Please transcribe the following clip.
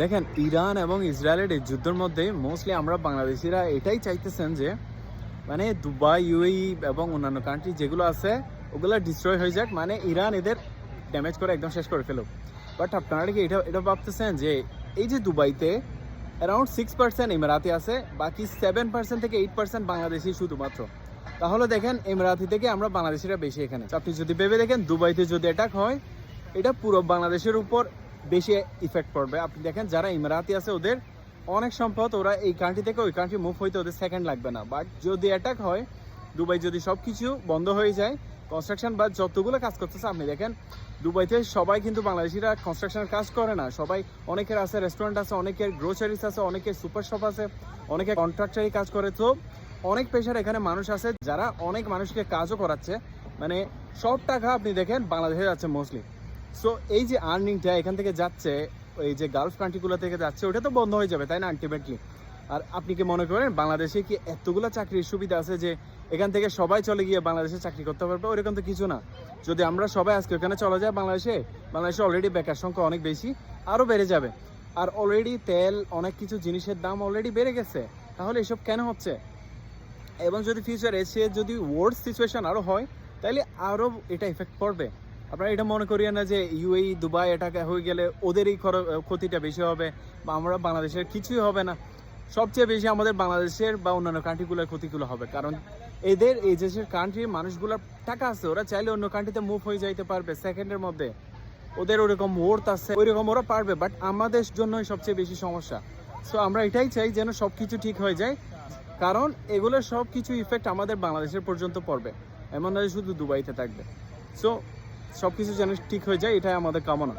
দেখেন, ইরান এবং ইসরায়েলের এই যুদ্ধের মধ্যে মোস্টলি আমরা বাংলাদেশিরা এটাই চাইতেছেন যে মানে দুবাই, ইউএই এবং অন্যান্য কান্ট্রি যেগুলো আছে ওগুলো ডিস্ট্রয় হয়ে যাক, মানে ইরান এদের ড্যামেজ করে একদম শেষ করে ফেলুক। বাট আপনারা কি এটা ভাবতেছেন যে এই যে দুবাইতে অ্যারাউন্ড 6% ইমারাতি আছে, বাকি 7% থেকে 8% বাংলাদেশি শুধুমাত্র। তাহলে দেখেন ইমারাতি থেকে আমরা বাংলাদেশিরা বেশি এখানে। আপনি যদি ভেবে দেখেন দুবাইতে যদি অ্যাটাক হয়, এটা পুরো বাংলাদেশের উপর বেশি ইফেক্ট পড়বে। আপনি দেখেন যারা ইমারাতি আছে ওদের অনেক সম্পদ, ওরা এই কান্ট্রি থেকে ওই কান্ট্রি মুভ হইতে ওদের সেকেন্ড লাগবে না। বাট যদি অ্যাটাক হয়, দুবাই যদি সব কিছু বন্ধ হয়ে যায়, কনস্ট্রাকশন বা যতগুলো কাজ করতেছে, আপনি দেখেন দুবাইতে সবাই কিন্তু বাংলাদেশিরা কনস্ট্রাকশনের কাজ করে না। সবাই, অনেকের আছে রেস্টুরেন্ট আছে, অনেকের গ্রোসারিস আছে, অনেকের সুপার শপ আছে, অনেকে কন্ট্রাক্টারি কাজ করে। তো অনেক পেশার এখানে মানুষ আছে যারা অনেক মানুষকে কাজও করাচ্ছে। মানে সব টাকা আপনি দেখেন বাংলাদেশে যাচ্ছে মোস্টলি। সো এই যে আর্নিংটা এখান থেকে যাচ্ছে, এই যে গালফ কান্ট্রিগুলো থেকে যাচ্ছে, ওটা তো বন্ধ হয়ে যাবে, তাই না আলটিমেটলি? আর আপনি কি মনে করেন বাংলাদেশে কি এতগুলো চাকরির সুবিধা আছে যে এখান থেকে সবাই চলে গিয়ে বাংলাদেশে চাকরি করতে পারবে? ওরকম তো কিছু না। যদি আমরা সবাই আজকে ওখানে চলে যাই বাংলাদেশে অলরেডি বেকার সংখ্যা অনেক বেশি, আরও বেড়ে যাবে। আর অলরেডি তেল, অনেক কিছু জিনিসের দাম অলরেডি বেড়ে গেছে। তাহলে এসব কেন হচ্ছে? এবং যদি ফিউচারে এসে যদি ওয়ার্স সিচুয়েশন আরও হয়, তাহলে আরও এটা এফেক্ট পড়বে। আপনারা এটা মনে করিয়েন না যে ইউএই, দুবাই এটা হয়ে গেলে ওদেরই ক্ষতিটা বেশি হবে বা আমরা বাংলাদেশের কিছুই হবে না। সবচেয়ে বেশি আমাদের বাংলাদেশের বা অন্যান্য কান্ট্রিগুলোর ক্ষতিগুলো হবে। কারণ এদের এই দেশের কান্ট্রির মানুষগুলোর টাকা আছে, ওরা চাইলে অন্য কান্ট্রিতে মুভ হয়ে যাইতে পারবে সেকেন্ডের মধ্যে। ওদের ওরকম ওর্থ আছে, ওইরকম ওরা পারবে। বাট আমাদের জন্যই সবচেয়ে বেশি সমস্যা। সো আমরা এটাই চাই যেন সব কিছু ঠিক হয়ে যায়, কারণ এগুলোর সব কিছু ইফেক্ট আমাদের বাংলাদেশের পর্যন্ত পড়বে, এমন নয় শুধু দুবাইতে থাকবে। সো সব কিছু যেন ঠিক হয়ে যায়, এটাই আমাদের কামনা।